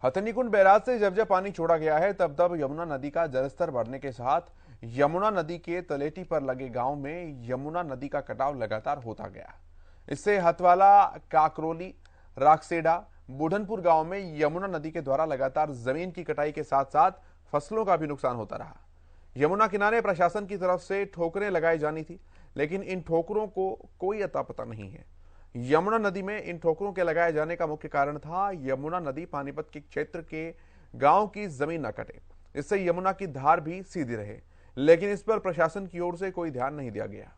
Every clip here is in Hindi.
हथनीकुंड बैराज से जब पानी छोड़ा गया है तब यमुना नदी का जलस्तर बढ़ने के साथ यमुना नदी के तलेटी पर लगे गांव में यमुना नदी का कटाव लगातार होता गया। इससे हथवाला, काकरोली, राखसेड़ा, बुढ़नपुर गांव में यमुना नदी के द्वारा लगातार जमीन की कटाई के साथ साथ फसलों का भी नुकसान होता रहा। यमुना किनारे प्रशासन की तरफ से ठोकरें लगाई जानी थी, लेकिन इन ठोकरों को कोई अता पता नहीं है। यमुना नदी में इन ठोकरों के लगाए जाने का मुख्य कारण था यमुना नदी पानीपत के क्षेत्र के गांव की जमीन न कटे, इससे यमुना की धार भी सीधी रहे, लेकिन इस पर प्रशासन की ओर से कोई ध्यान नहीं दिया गया।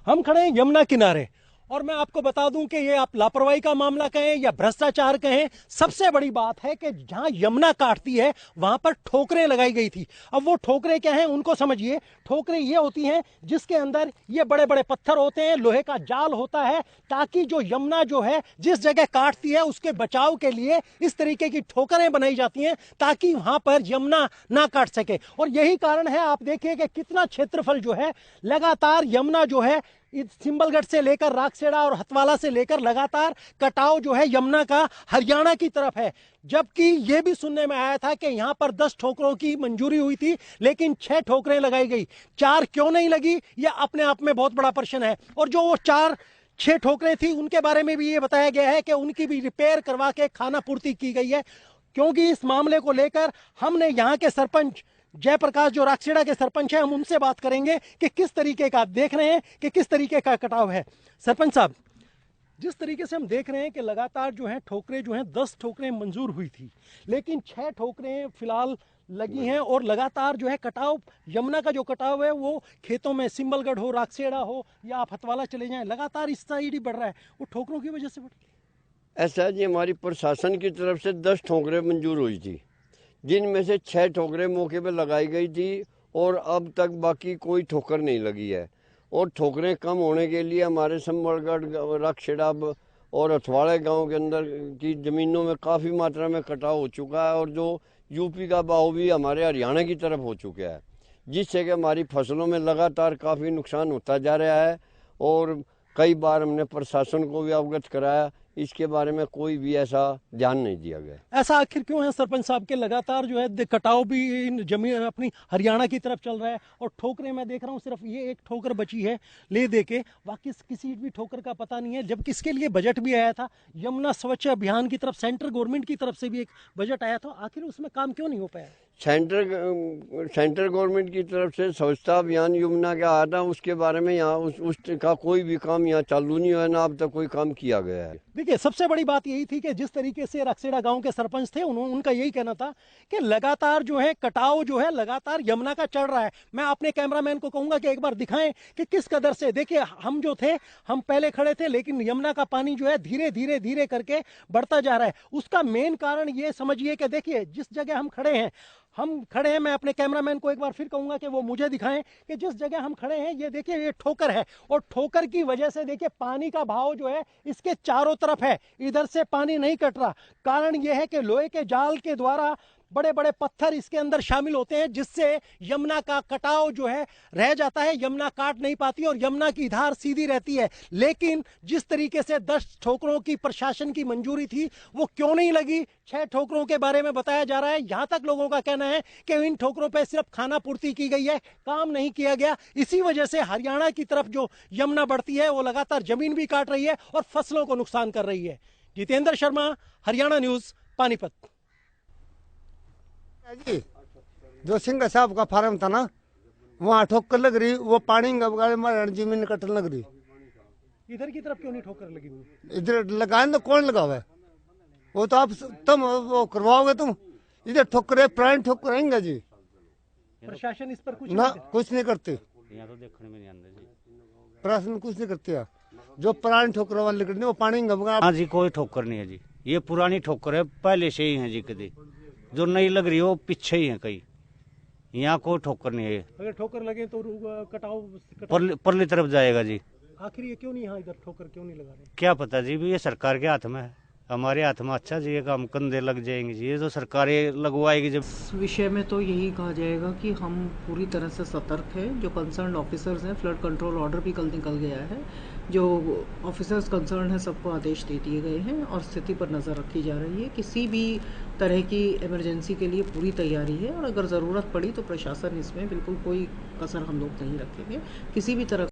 हम खड़े हैं यमुना किनारे और मैं आपको बता दूं कि ये आप लापरवाही का मामला कहें या भ्रष्टाचार कहें, सबसे बड़ी बात है कि जहां यमुना काटती है वहां पर ठोकरें लगाई गई थी। अब वो ठोकरें क्या हैं उनको समझिए। ठोकरें ये होती हैं जिसके अंदर ये बड़े बड़े पत्थर होते हैं, लोहे का जाल होता है, ताकि जो यमुना जो है जिस जगह काटती है उसके बचाव के लिए इस तरीके की ठोकरें बनाई जाती हैं ताकि वहां पर यमुना ना काट सके। और यही कारण है, आप देखिए कि कितना क्षेत्रफल जो है लगातार यमुना जो है सिंबलगढ़ से लेकर राखसेड़ा और हथवाला से लेकर लगातार कटाव जो है यमुना का हरियाणा की तरफ है। जबकि यह भी सुनने में आया था कि यहां पर 10 ठोकरों की मंजूरी हुई थी, लेकिन 6 ठोकरें लगाई गई। 4 क्यों नहीं लगी, यह अपने आप में बहुत बड़ा प्रश्न है। और जो वो 4-6 ठोकरें थी उनके बारे में भी ये बताया गया है कि उनकी भी रिपेयर करवा के खाना पूर्ति की गई है। क्योंकि इस मामले को लेकर हमने यहाँ के सरपंच जयप्रकाश, जो राखसेड़ा के सरपंच हैं, हम उनसे बात करेंगे कि किस तरीके का देख रहे हैं कि किस तरीके का कटाव है। सरपंच साहब, जिस तरीके से हम देख रहे हैं कि लगातार जो है ठोकरें जो हैं 10 ठोकरें मंजूर हुई थी, लेकिन 6 ठोकरें फिलहाल लगी हैं और लगातार जो है कटाव, यमुना का जो कटाव है वो खेतों में सिंबलगढ़ हो, राखसेड़ा हो या आप हथवाला चले जाएं, लगातार इस साइड ही बढ़ रहा है। वो ठोकरों की वजह से बढ़ रही है। ऐसा जी, हमारी प्रशासन की तरफ से 10 ठोकरें मंजूर हुई थी, जिनमें से 6 ठोकरें मौके पर लगाई गई थी और अब तक बाकी कोई ठोकर नहीं लगी है। और ठोकरें कम होने के लिए हमारे संबलगढ़, राखसेड़ा और हथवाड़े गांव के अंदर की ज़मीनों में काफ़ी मात्रा में कटाव हो चुका है और जो यूपी का बहाव भी हमारे हरियाणा की तरफ हो चुका है, जिससे कि हमारी फसलों में लगातार काफ़ी नुकसान होता जा रहा है। और कई बार हमने प्रशासन को भी अवगत कराया, इसके बारे में कोई भी ऐसा ध्यान नहीं दिया गया। ऐसा आखिर क्यों है सरपंच साहब के लगातार जो है कटाव भी इन जमीन अपनी हरियाणा की तरफ चल रहा है और ठोकरें मैं देख रहा हूँ सिर्फ ये एक ठोकर बची है ले दे के, बाकी किसी भी ठोकर का पता नहीं है। जबकि इसके लिए बजट भी आया था, यमुना स्वच्छ अभियान की तरफ सेंट्रल गवर्नमेंट की तरफ से भी एक बजट आया था, आखिर उसमें काम क्यों नहीं हो पाया? सेंट्रल गवर्नमेंट की तरफ से स्वच्छता अभियान यमुना का आया था, उसके बारे में यहाँ उसका कोई भी काम यहाँ चालू नहीं हुआ, ना अब तक कोई काम किया गया है। देखिए, सबसे बड़ी बात यही थी कि जिस तरीके से राखसेड़ा गांव के सरपंच थे उनका यही कहना था कि लगातार जो है कटाव जो है लगातार यमुना का चढ़ रहा है। मैं अपने कैमरामैन को कहूंगा कि एक बार दिखाएं कि किस कदर से, देखिए हम जो थे हम पहले खड़े थे, लेकिन यमुना का पानी जो है धीरे धीरे धीरे करके बढ़ता जा रहा है। उसका मेन कारण ये समझिए कि देखिए जिस जगह हम खड़े हैं, मैं अपने कैमरामैन को एक बार फिर कहूंगा कि वो मुझे दिखाएं कि जिस जगह हम खड़े हैं ये देखिए ये ठोकर है और ठोकर की वजह से देखिए पानी का बहाव जो है इसके चारों तरफ है, इधर से पानी नहीं कट रहा। कारण ये है कि लोहे के जाल के द्वारा बड़े बड़े पत्थर इसके अंदर शामिल होते हैं, जिससे यमुना का कटाव जो है रह जाता है, यमुना काट नहीं पाती और यमुना की धार सीधी रहती है। लेकिन जिस तरीके से 10 ठोकरों की प्रशासन की मंजूरी थी वो क्यों नहीं लगी? 6 ठोकरों के बारे में बताया जा रहा है। यहां तक लोगों का कहना है कि इन ठोकरों पर सिर्फ खाना पूर्ति की गई है, काम नहीं किया गया। इसी वजह से हरियाणा की तरफ जो यमुना बढ़ती है वो लगातार जमीन भी काट रही है और फसलों को नुकसान कर रही है। जितेंद्र शर्मा, हरियाणा न्यूज, पानीपत। जी, जो सिंह साहब का फार्म था ना, वहाँ ठोकर लग रही, वो पानी जमीन कटने लग रही। इधर की तरफ क्यों नहीं ठोकर लगी हुई? इधर लगाए तो कौन लगावे? वो तो आप तुम वो करवाओगे, तुम इधर ठोकरे प्राण ठोकर रहेंगे जी। प्रशासन इस पर कुछ नहीं करते, यहाँ तो देखने में नहीं आते जी, प्रशासन कुछ नहीं करते। जो पुरानी ठोकर वाले निकलने वो पानी हाँ जी, कोई ठोकर नहीं है जी, ये पुरानी ठोकर है, पहले से ही है जी। कभी जो नई लग रही है वो पीछे ही है, कहीं यहाँ कोई ठोकर नहीं है। अगर ठोकर लगे तो कटाव परली तरफ जाएगा जी। आखिर ये क्यों नहीं, यहाँ इधर ठोकर क्यों नहीं लगा रहे? क्या पता जी, भी ये सरकार के हाथ में है, हमारे हाथ में अच्छा जी, हम कंधे लग जाएंगे जी, ये तो सरकार लगवाएगी। जब इस विषय में तो यही कहा जाएगा कि हम पूरी तरह से सतर्क हैं। जो कंसर्न ऑफिसर्स हैं, फ्लड कंट्रोल ऑर्डर भी कल निकल गया है, जो ऑफिसर्स कंसर्न है सबको आदेश दे दिए गए हैं और स्थिति पर नज़र रखी जा रही है। किसी भी तरह की इमरजेंसी के लिए पूरी तैयारी है और अगर ज़रूरत पड़ी तो प्रशासन इसमें बिल्कुल कोई कसर हम लोग नहीं रखेंगे। किसी भी तरह